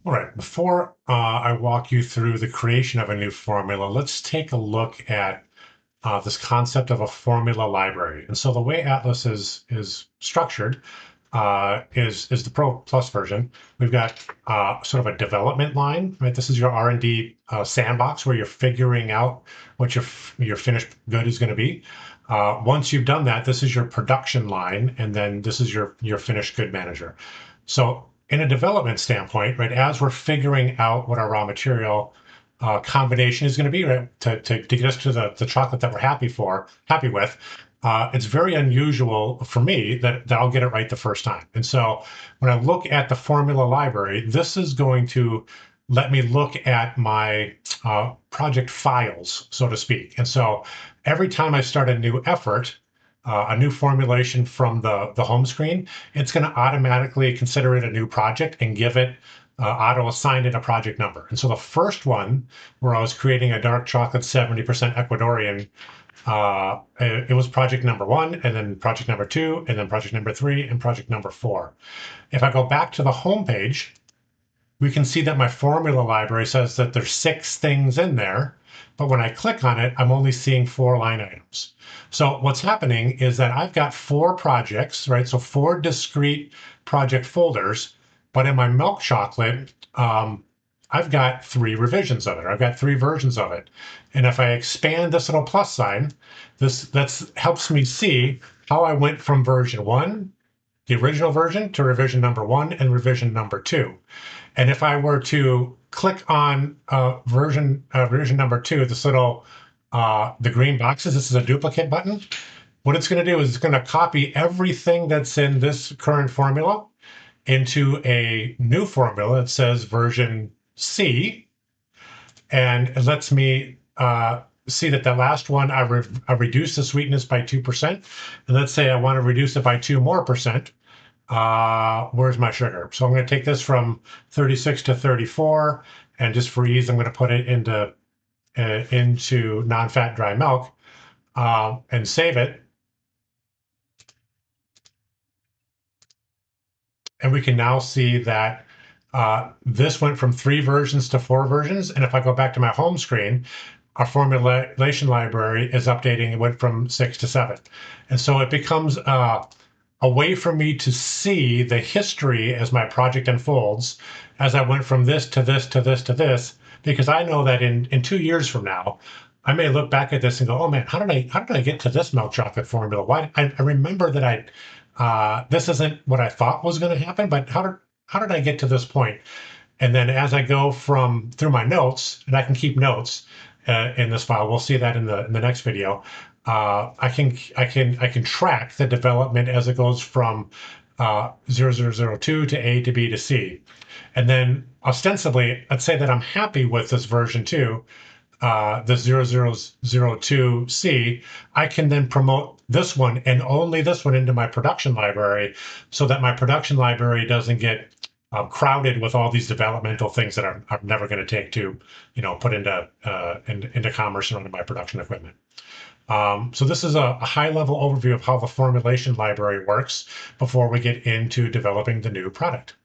All right, before I walk you through the creation of a new formula, let's take a look at this concept of a formula library. And so the way Atlas is structured is the Pro Plus version. We've got sort of a development line, right? This is your R&D sandbox where you're figuring out what your finished good is going to be. Once you've done that, this is your production line, and then this is your finished good manager. So in a development standpoint, right, as we're figuring out what our raw material combination is going to be, right, to get us to the chocolate that we're happy with, it's very unusual for me that I'll get it right the first time. And so when I look at the formula library, this is going to let me look at my project files, so to speak. And so every time I start a new effort, a new formulation from the home screen, it's going to automatically consider it a new project and give it auto assigned it a project number. And so the first one, where I was creating a dark chocolate 70% Ecuadorian, it was project number 1, and then project number 2, and then project number 3, and project number 4. If I go back to the home page, we can see that my formula library says that there's 6 things in there, but when I click on it, I'm only seeing 4 line items. So what's happening is that I've got 4 projects, right? So 4 discrete project folders, but in my milk chocolate, I've got 3 revisions of it. I've got 3 versions of it. And if I expand this little plus sign, that helps me see how I went from version 1, the original version, to revision number 1 and revision number 2. And if I were to click on version number 2, this little the green boxes, this is a duplicate button. What it's going to do is it's going to copy everything that's in this current formula into a new formula that says version C, and it lets me see that the last one I reduced the sweetness by 2%, and let's say I want to reduce it by 2 more percent. Where's my sugar? So I'm going to take this from 36 to 34, and just for ease, I'm going to put it into non-fat dry milk and save it. And we can now see that this went from 3 versions to 4 versions. And if I go back to my home screen, our formulation library is updating. It went from 6 to 7. And so it becomes a way for me to see the history as my project unfolds, as I went from this to this to this to this, because I know that in 2 years from now, I may look back at this and go, oh man, how did I get to this milk chocolate formula? Why I remember that this isn't what I thought was going to happen, but how did I get to this point? And then as I go through my notes, and I can keep notes in this file, we'll see that in the next video. I can track the development as it goes from 0002 to A to B to C. And then ostensibly, let's say that I'm happy with this version 2, the 0002C, I can then promote this one and only this one into my production library, so that my production library doesn't get crowded with all these developmental things that I'm never going to take to, put into commerce and onto my production equipment. So this is a high-level overview of how the formulation library works before we get into developing the new product.